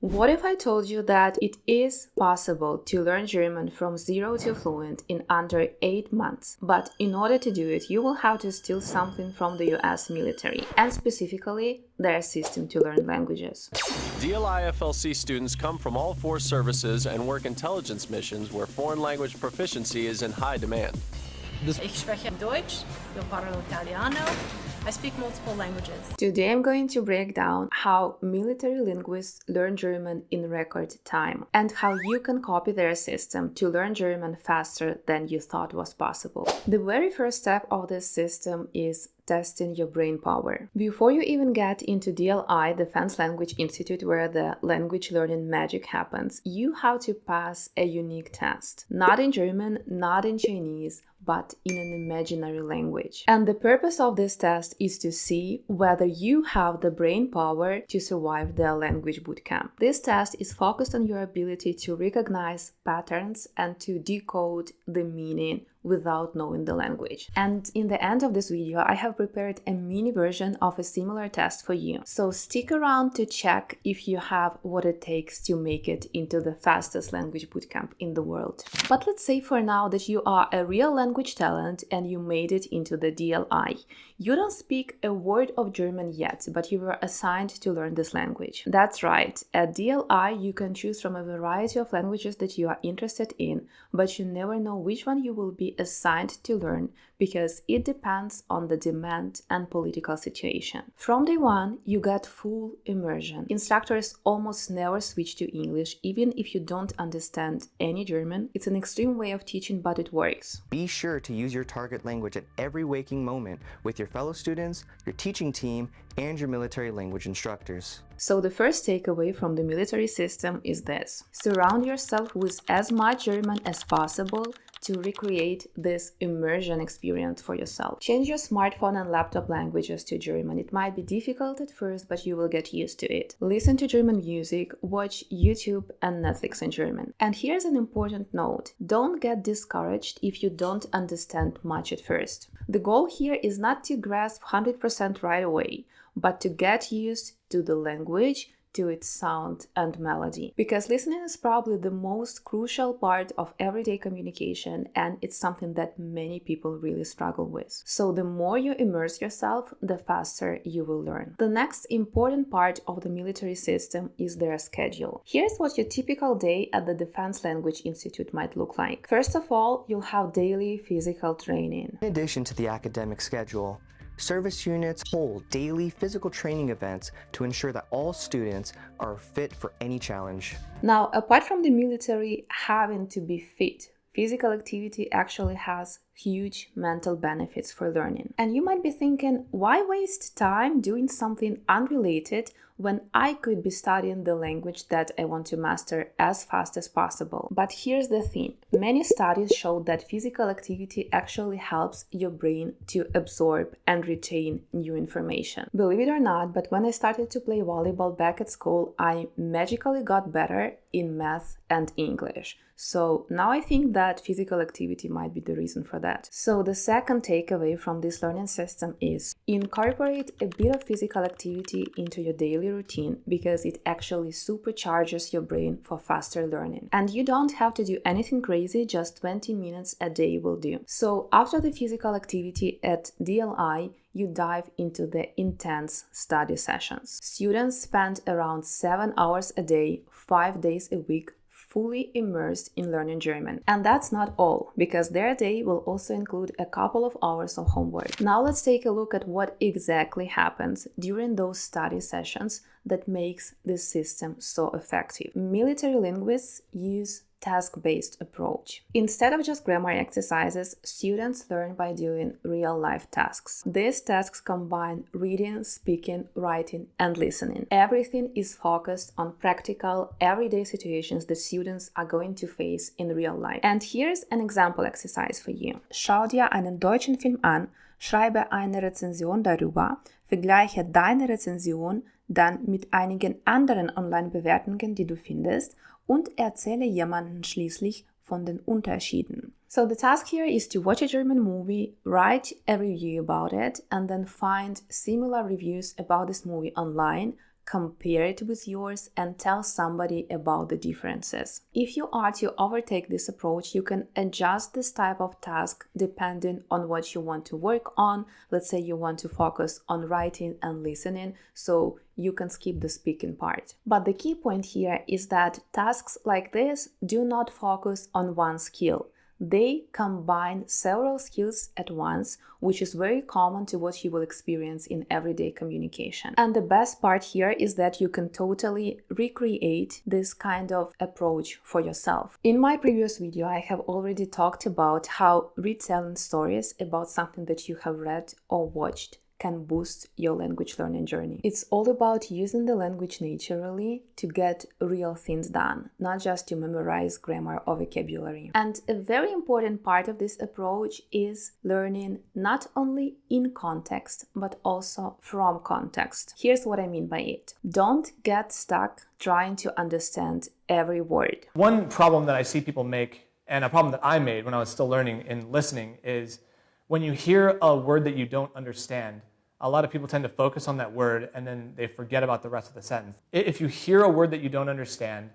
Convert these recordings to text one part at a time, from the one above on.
What if I told you that it is possible to learn German from zero to fluent in under 8 months? But in order to do it, you will have to steal something from the US military, and specifically their system to learn languages. DLI FLC students come from all 4 services and work intelligence missions where foreign language proficiency is in high demand. Ich spreche Deutsch, io parlo italiano. I speak multiple languages. Today I'm going to break down how military linguists learn German in record time and how you can copy their system to learn German faster than you thought was possible. The very first step of this system is testing your brain power. Before you even get into DLI, Defense Language Institute, where the language learning magic happens, you have to pass a unique test. Not in German, not in Chinese, but in an imaginary language. And the purpose of this test is to see whether you have the brain power to survive the language bootcamp. This test is focused on your ability to recognize patterns and to decode the meaning without knowing the language. And in the end of this video, I have prepared a mini version of a similar test for you. So stick around to check if you have what it takes to make it into the fastest language bootcamp in the world. But let's say for now that you are a real language talent and you made it into the DLI. You don't speak a word of German yet, but you were assigned to learn this language. That's right, at DLI you can choose from a variety of languages that you are interested in, but you never know which one you will be assigned to learn because it depends on the demand and political situation. From day one, you get full immersion. Instructors almost never switch to English, even if you don't understand any German. It's an extreme way of teaching, but it works. Be sure to use your target language at every waking moment with your fellow students, your teaching team, and your military language instructors. So the first takeaway from the military system is this: surround yourself with as much German as possible to recreate this immersion experience for yourself. Change your smartphone and laptop languages to German. It might be difficult at first, but you will get used to it. Listen to German music, watch YouTube and Netflix in German. And here's an important note: don't get discouraged if you don't understand much at first. The goal here is not to grasp 100% right away, but to get used to the language, to its sound and melody. Because listening is probably the most crucial part of everyday communication, and it's something that many people really struggle with. So the more you immerse yourself, the faster you will learn. The next important part of the military system is their schedule. Here's what your typical day at the Defense Language Institute might look like. First of all, you'll have daily physical training. In addition to the academic schedule, service units hold daily physical training events to ensure that all students are fit for any challenge. Now, apart from the military having to be fit, physical activity actually has huge mental benefits for learning. And you might be thinking, why waste time doing something unrelated when I could be studying the language that I want to master as fast as possible? But here's the thing. Many studies show that physical activity actually helps your brain to absorb and retain new information. Believe it or not, but when I started to play volleyball back at school, I magically got better in math and English. So now I think that physical activity might be the reason for that. So the second takeaway from this learning system is incorporate a bit of physical activity into your daily routine because it actually supercharges your brain for faster learning. And you don't have to do anything crazy, just 20 minutes a day will do. So after the physical activity at DLI, you dive into the intense study sessions. Students spend around 7 hours a day, 5 days a week, fully immersed in learning German. And that's not all, because their day will also include a couple of hours of homework. Now let's take a look at what exactly happens during those study sessions that makes this system so effective. Military linguists use task-based approach. Instead of just grammar exercises, students learn by doing real-life tasks. These tasks combine reading, speaking, writing, and listening. Everything is focused on practical, everyday situations that students are going to face in real life. And here's an example exercise for you. Schau dir einen deutschen Film an, schreibe eine Rezension darüber, vergleiche deine Rezension dann mit einigen anderen Online-Bewertungen, die du findest, und erzähle jemanden schließlich von den Unterschieden. So the task here is to watch a German movie, write a review about it, and then find similar reviews about this movie online, compare it with yours, and tell somebody about the differences. If you are to overtake this approach, you can adjust this type of task depending on what you want to work on. Let's say you want to focus on writing and listening, so you can skip the speaking part. But the key point here is that tasks like this do not focus on one skill. They combine several skills at once, which is very common to what you will experience in everyday communication. And the best part here is that you can totally recreate this kind of approach for yourself. In my previous video, I have already talked about how retelling stories about something that you have read or watched can boost your language learning journey. It's all about using the language naturally to get real things done, not just to memorize grammar or vocabulary. And a very important part of this approach is learning not only in context, but also from context. Here's what I mean by it. Don't get stuck trying to understand every word. One problem that I see people make, and a problem that I made when I was still learning and listening, is when you hear a word that you don't understand, a lot of people tend to focus on that word and then they forget about the rest of the sentence. If you hear a word that you don't understand,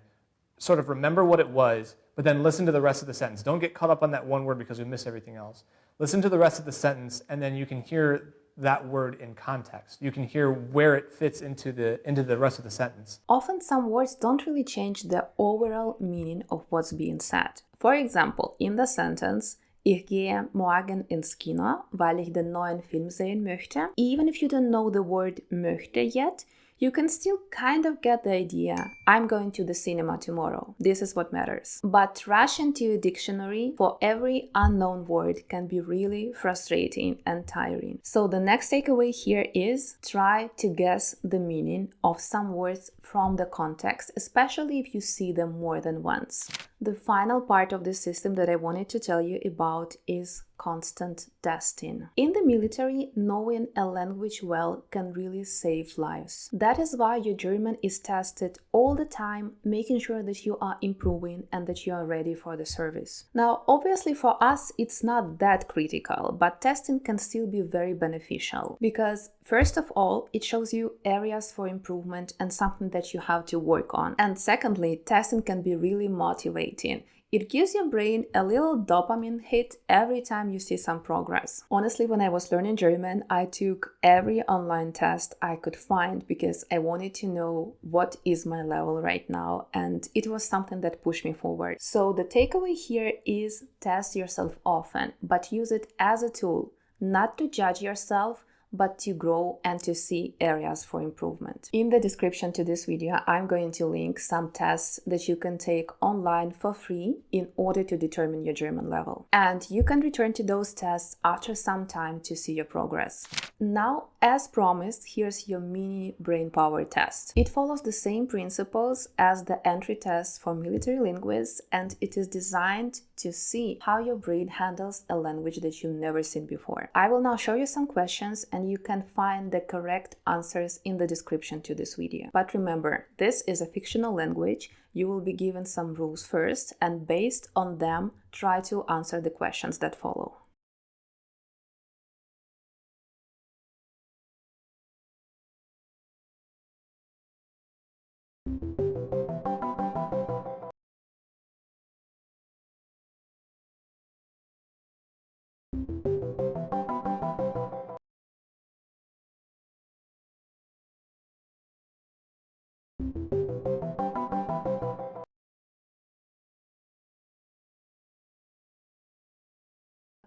sort of remember what it was, but then listen to the rest of the sentence. Don't get caught up on that one word because you miss everything else. Listen to the rest of the sentence, and then you can hear that word in context. You can hear where it fits into the rest of the sentence. Often some words don't really change the overall meaning of what's being said. For example, in the sentence, Ich gehe morgen ins Kino, weil ich den neuen Film sehen möchte. Even if you don't know the word möchte yet, you can still kind of get the idea. I'm going to the cinema tomorrow. This is what matters. But rushing to a dictionary for every unknown word can be really frustrating and tiring. So the next takeaway here is try to guess the meaning of some words from the context, especially if you see them more than once. The final part of this system that I wanted to tell you about is constant testing. In the military, knowing a language well can really save lives. That is why your German is tested all the time, making sure that you are improving and that you are ready for the service. Now, obviously for us, it's not that critical, but testing can still be very beneficial because first of all, it shows you areas for improvement and something that you have to work on. And secondly, testing can be really motivating. It gives your brain a little dopamine hit every time you see some progress. Honestly, when I was learning German, I took every online test I could find because I wanted to know what is my level right now, and it was something that pushed me forward. So the takeaway here is test yourself often, but use it as a tool, not to judge yourself, but to grow and to see areas for improvement. In the description to this video, I'm going to link some tests that you can take online for free in order to determine your German level. And you can return to those tests after some time to see your progress. Now, as promised, here's your mini Brainpower test. It follows the same principles as the entry test for military linguists, and it is designed to see how your brain handles a language that you've never seen before. I will now show you some questions and you can find the correct answers in the description to this video. But remember, this is a fictional language. You will be given some rules first, and based on them, try to answer the questions that follow.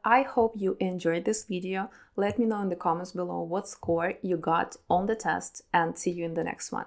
I hope you enjoyed this video. Let me know in the comments below what score you got on the test, and see you in the next one.